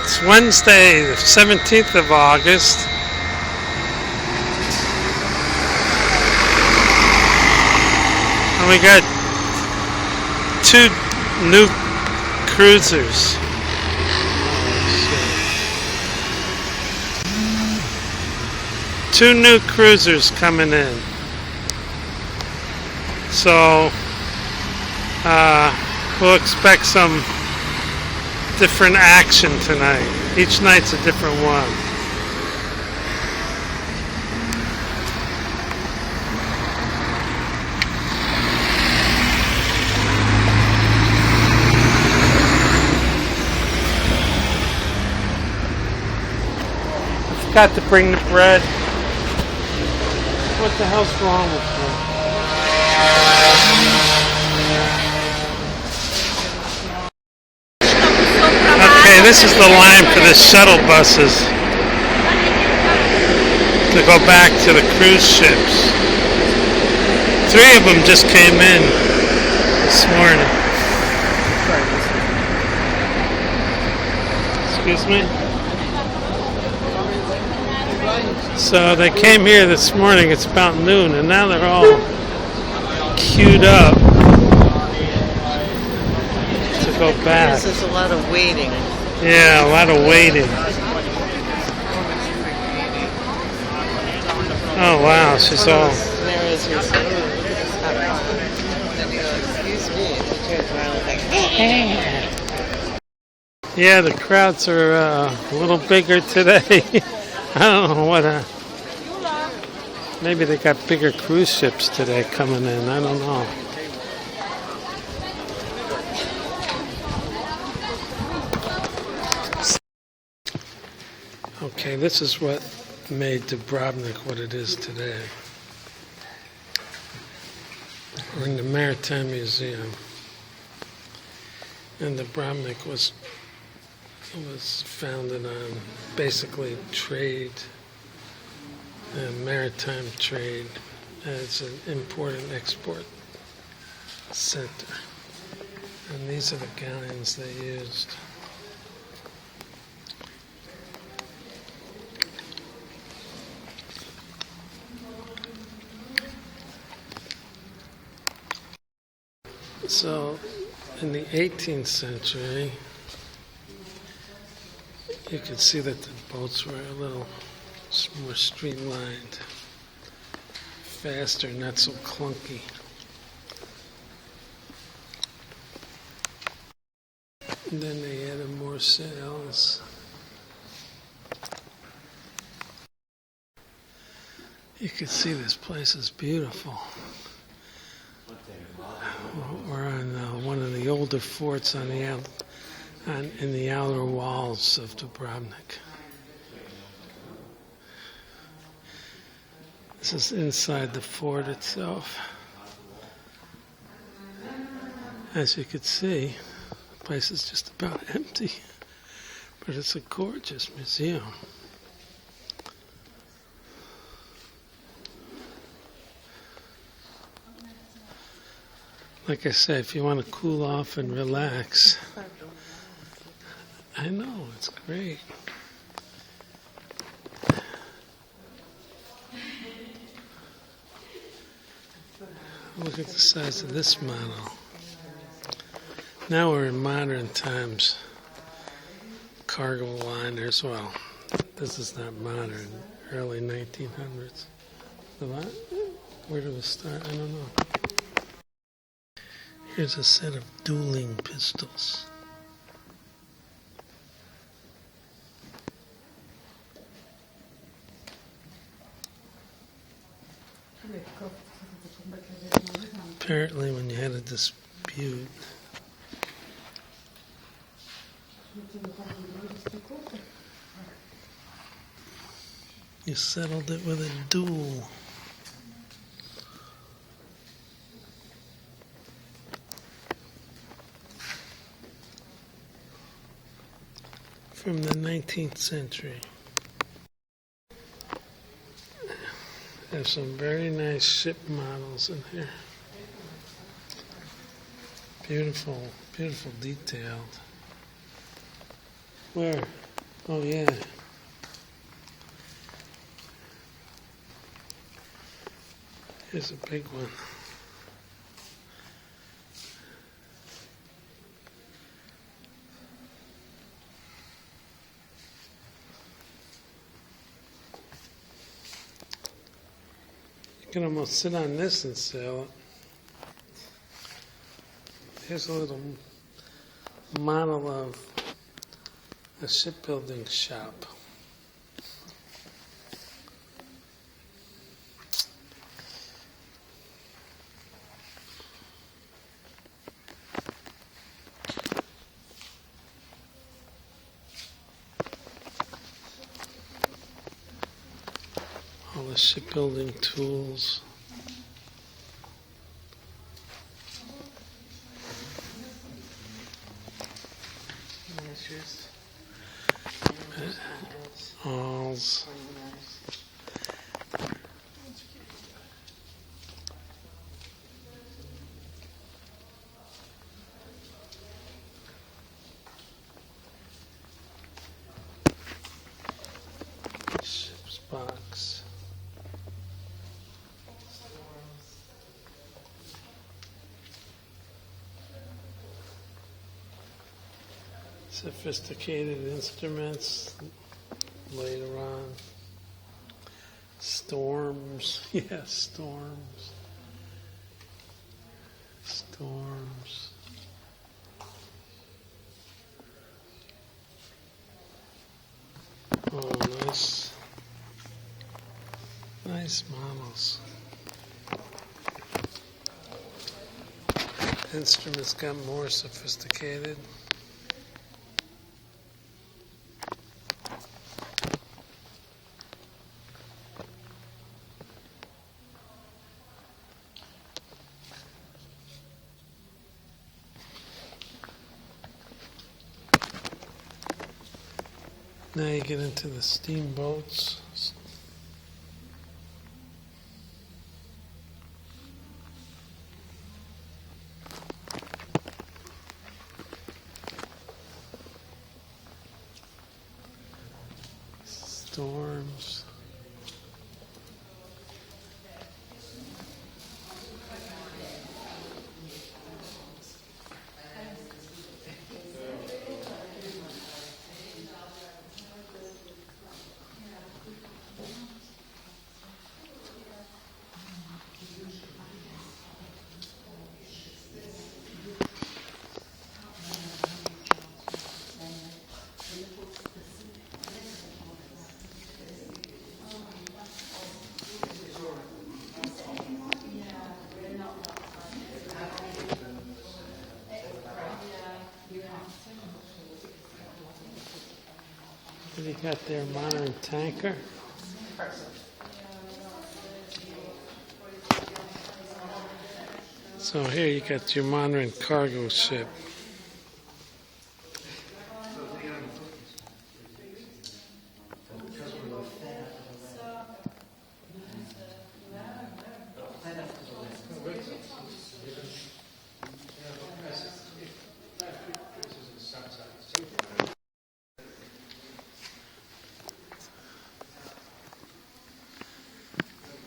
It's Wednesday, the 17th of August. And we got two new cruisers. Two new cruisers coming in. So we'll expect some different action tonight. Each night's a different one. I forgot to bring the bread. What the hell's wrong with me? Okay, this is the line for the shuttle buses to go back to the cruise ships. 3 of them just came in this morning. Excuse me? So they came here this morning, it's about noon, and now they're all queued up to go back. There's a lot of waiting. Yeah, a lot of waiting. Oh wow, she's all... Excuse me. She turns around and like, hey. Yeah, the crowds are a little bigger today. I don't know what... maybe they got bigger cruise ships today coming in. I don't know. Okay, this is what made Dubrovnik what it is today. We're in the Maritime Museum. And Dubrovnik was founded on basically trade and maritime trade as an import and export center. And these are the galleons they used. So, in the 18th century, you could see that the boats were a little more streamlined, faster, not so clunky. And then they added more sails. You can see this place is beautiful. We're on one of the older forts on the in the outer walls of Dubrovnik. This is inside the fort itself. As you can see, the place is just about empty, but it's a gorgeous museum. Like I say, if you want to cool off and relax, I know, it's great. Look at the size of this model. Now we're in modern times. Cargo liners, well, this is not modern, early 1900s. The what? Where do we start? I don't know. Here's a set of dueling pistols. Apparently when you had a dispute, you settled it with a duel. From the 19th century. There's some very nice ship models in here. Beautiful, beautiful detailed. Where? Oh yeah. Here's a big one. You can almost sit on this and sail it. Here's a little model of a shipbuilding shop. All the shipbuilding tools. Measures. Alls. Ship's box. Sophisticated instruments later on. Storms. Yes, storms. Storms. Oh, nice. Nice models. Instruments got more sophisticated. Now you get into the steamboats. Storms. What do you got there? Modern tanker? So here you got your modern cargo ship.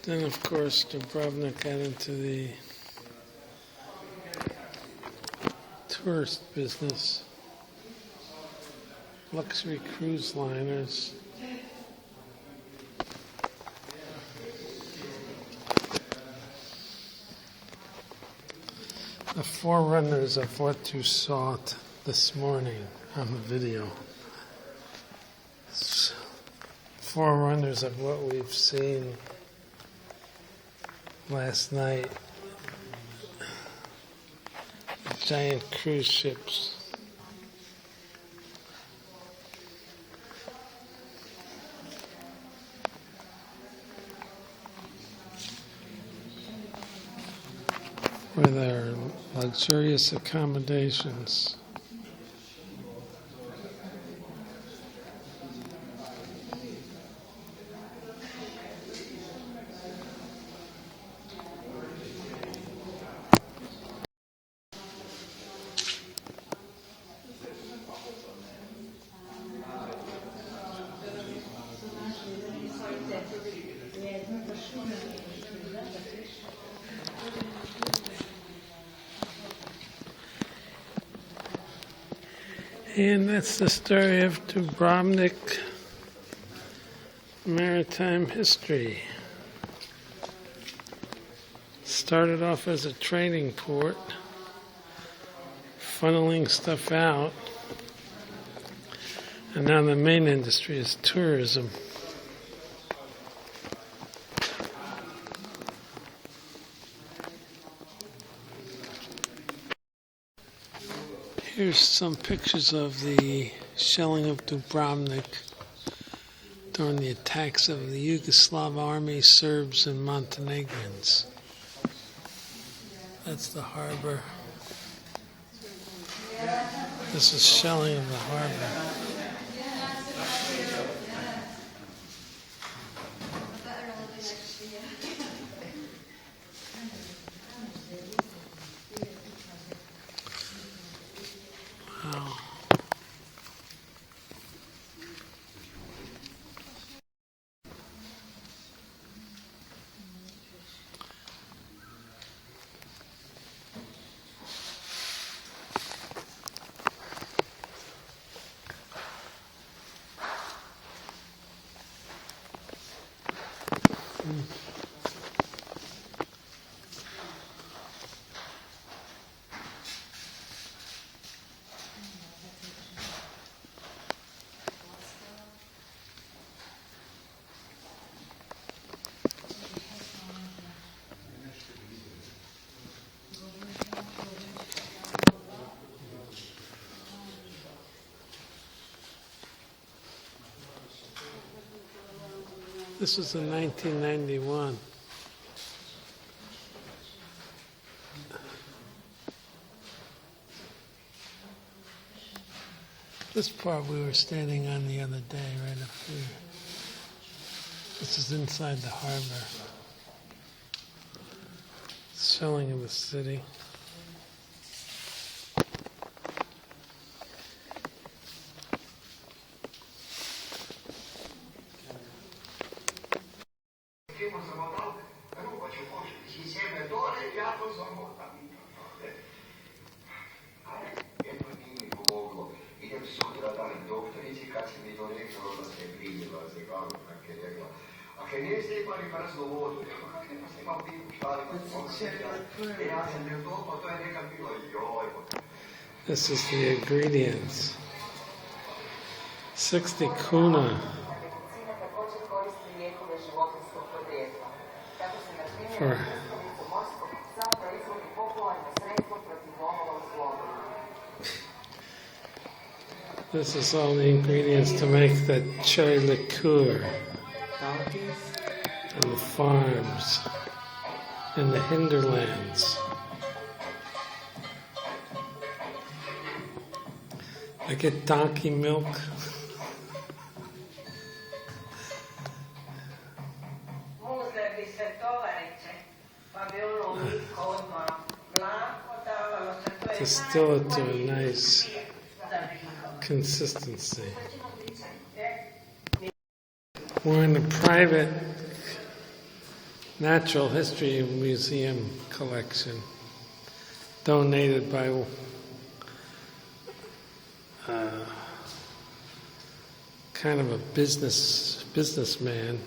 Then, of course, Dubrovnik got into the tourist business. Luxury cruise liners. The forerunners of what you saw this morning on the video. Forerunners of what we've seen last night. Giant cruise ships. Where there are luxurious accommodations. And that's the story of Dubrovnik maritime history. Started off as a trading port, funneling stuff out, and now the main industry is tourism. Here's some pictures of the shelling of Dubrovnik during the attacks of the Yugoslav army, Serbs, and Montenegrins. That's the harbor. This is shelling of the harbor. Wow. This was in 1991. This part we were standing on the other day, right up here. This is inside the harbor. Shelling of the city. This is the ingredients. 60 kuna for this is all the ingredients to make the cherry liqueur and the farms in the hinterlands. I get donkey milk. Distill it to a nice consistency. We're in a private natural history museum collection donated by kind of a businessman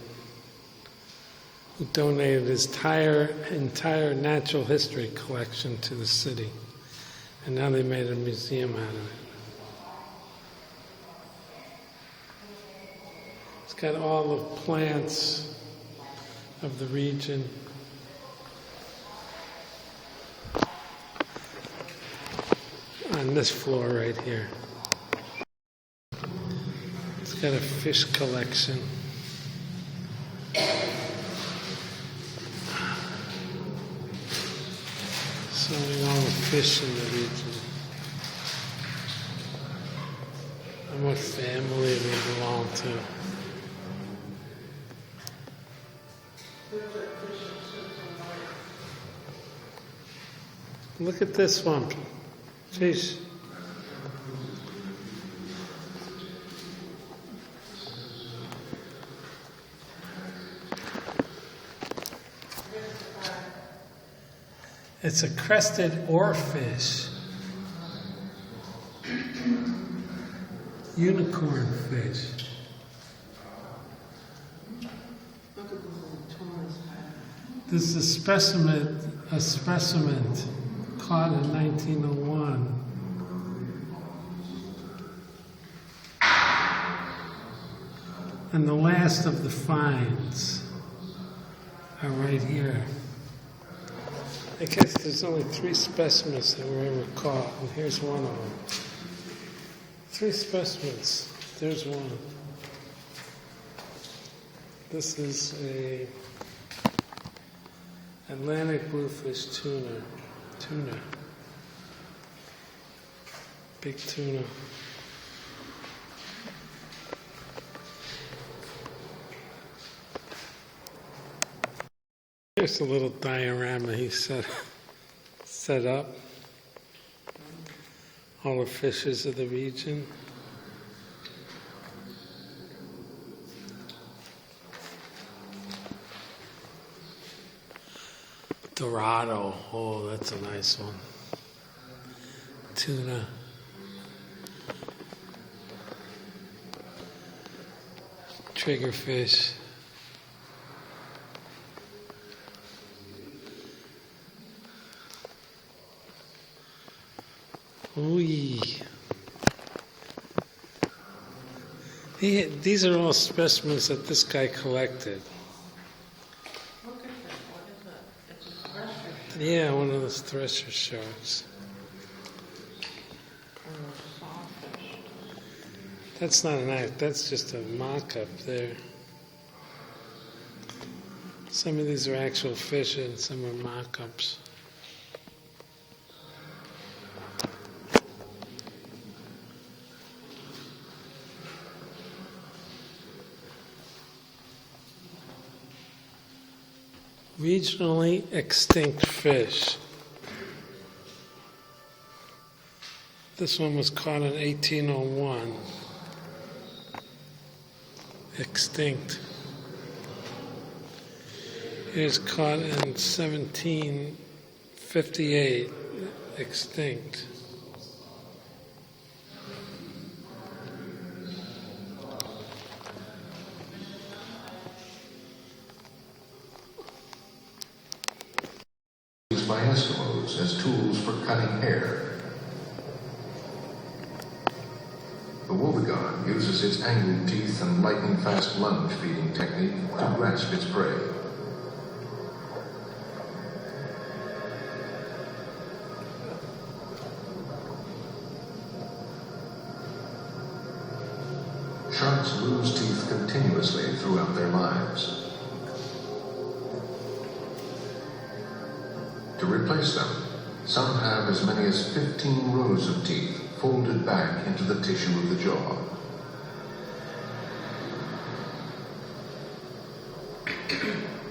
who donated his entire natural history collection to the city, and now they made a museum out of it. It's got all the plants of the region. On this floor right here. It's got a fish collection. Showing all the fish in the region. And what family they belong to. Look at this one. Jeez. It's a crested oarfish. unicorn fish. This is a specimen caught in 1901. And the last of the finds are right here. I guess there's only 3 specimens that were ever caught, and here's one of them. 3 specimens. There's one. This is a Atlantic bluefish tuna. Big tuna. Here's a little diorama he set up. All the fishes of the region. Dorado, oh, that's a nice one. Tuna. Triggerfish. Ooh. These are all specimens that this guy collected. Yeah, one of those thresher sharks. That's not an act, that's just a mock-up there. Some of these are actual fish and some are mock-ups. Regionally extinct fish. This one was caught in 1801. Extinct. It was caught in 1758. Extinct. By Eskimos as tools for cutting hair. The woebegone uses its angled teeth and lightning-fast lunge feeding technique to grasp its prey. Sharks lose teeth continuously throughout their lives. To replace them, some have as many as 15 rows of teeth folded back into the tissue of the jaw.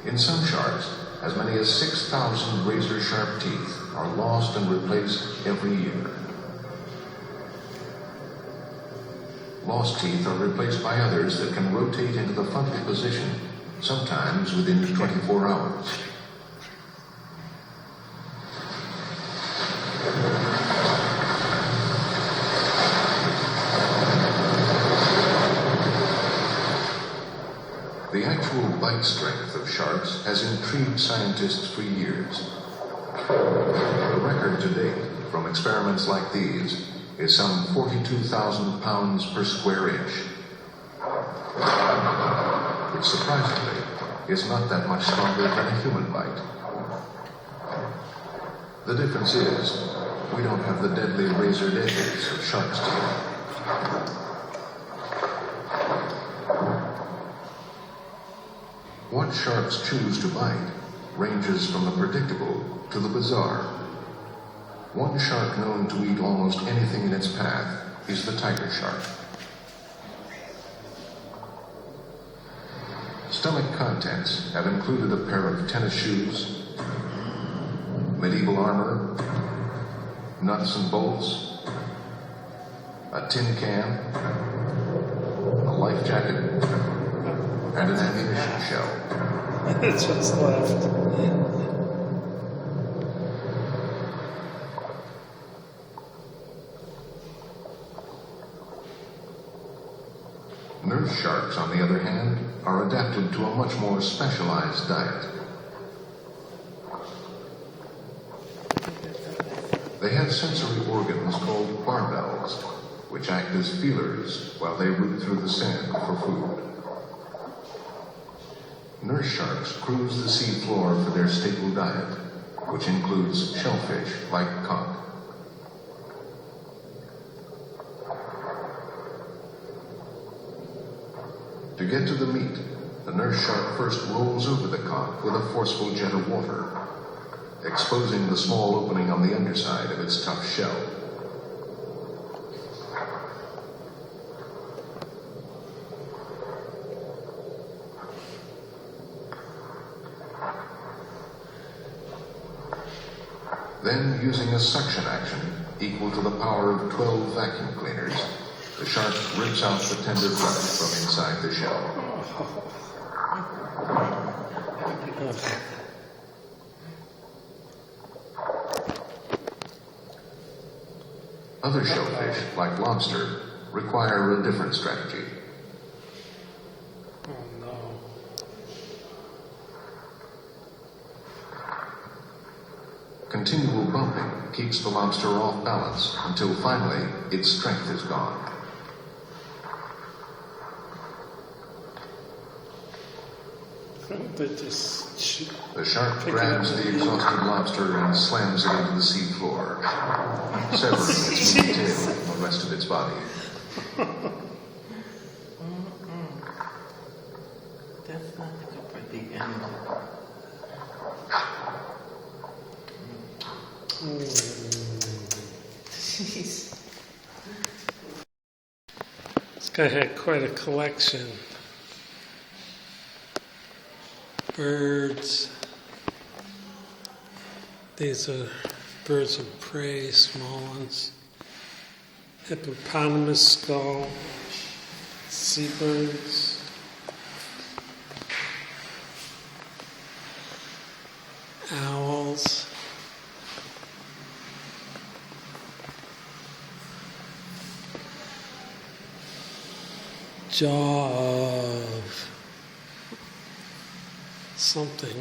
In some sharks, as many as 6,000 razor-sharp teeth are lost and replaced every year. Lost teeth are replaced by others that can rotate into the frontal position, sometimes within 24 hours. The actual bite strength of sharks has intrigued scientists for years. The record to date from experiments like these is some 42,000 pounds per square inch, which surprisingly is not that much stronger than a human bite. The difference is we don't have the deadly razored edges of sharks' teeth. What sharks choose to bite ranges from the predictable to the bizarre. One shark known to eat almost anything in its path is the tiger shark. Stomach contents have included a pair of tennis shoes, medieval armor, nuts and bolts, a tin can, a life jacket, and an ammunition shell. That's what's left. Nurse sharks, on the other hand, are adapted to a much more specialized diet. They have sensory organs called barbels, which act as feelers while they root through the sand for food. Nurse sharks cruise the sea floor for their staple diet, which includes shellfish like conch. To get to the meat, the nurse shark first rolls over the conch with a forceful jet of water, exposing the small opening on the underside of its tough shell. Then, using a suction action equal to the power of 12 vacuum cleaners, the shark rips out the tender flesh from inside the shell. Other shellfish, like lobster, require a different strategy. Oh no. Continual bumping keeps the lobster off balance until finally its strength is gone. They just shoot. The shark grabs the exhausted lobster and slams it into the sea floor, severing its meaty tail from the rest of its body. That's not good for the end. Jeez. This guy had quite a collection. Birds. These are birds of prey, small ones. Hippopotamus skull. Seabirds. Owls. Jaw of something.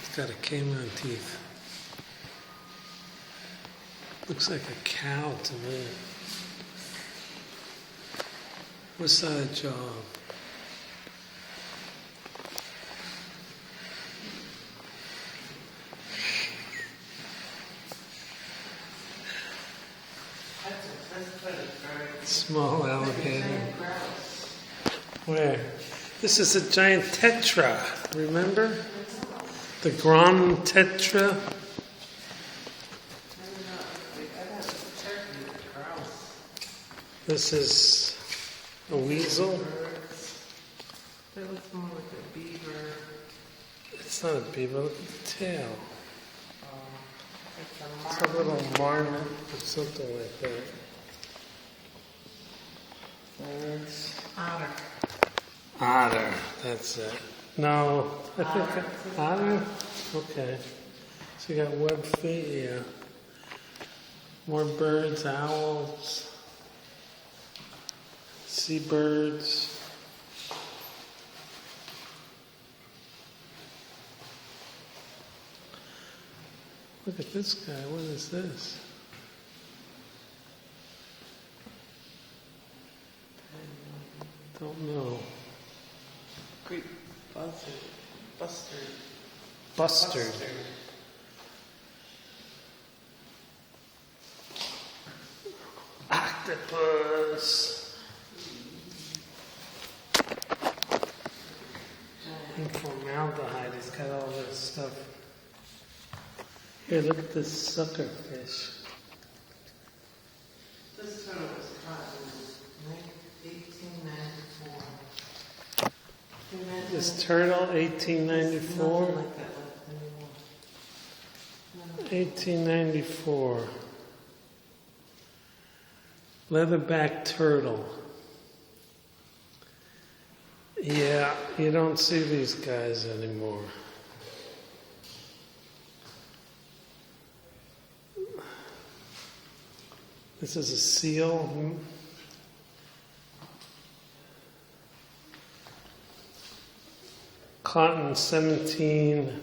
It's got a canine teeth. Looks like a cow to me. What's that jaw? Small alligator. Where? This is a giant tetra, remember? The grand tetra. This is a weasel. That looks more like a beaver. It's not a beaver, look at the tail. It's It's a little marmot or something like that. Birds. Otter. Otter, that's it. No, I think otter. Okay. So you got webbed feet, yeah. More birds, owls, seabirds. Look at this guy. What is this? Don't know. Great buzzard. Bustard. Bustard. Octopus. And formaldehyde. He's got all this stuff. Here, look at this sucker fish. This turtle was caught in 1894. Can you imagine This turtle, nothing 1894. like that left anymore? 1894. Leatherback turtle. Yeah, you don't see these guys anymore. This is a seal. Caught in 17.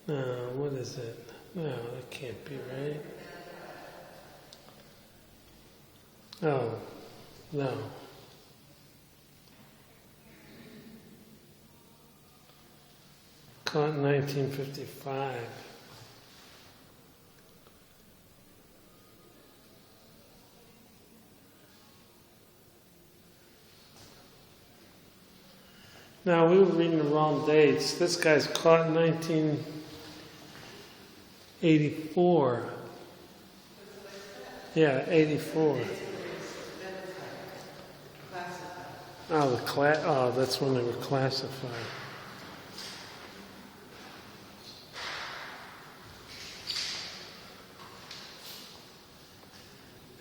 No, what is it? No, that can't be right. Oh, no. Caught in 1955. Now, we were reading the wrong dates. This guy's caught in 1984. Yeah, 84. Oh, that's when they were classified.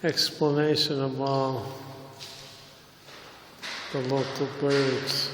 Explanation of all the local birds.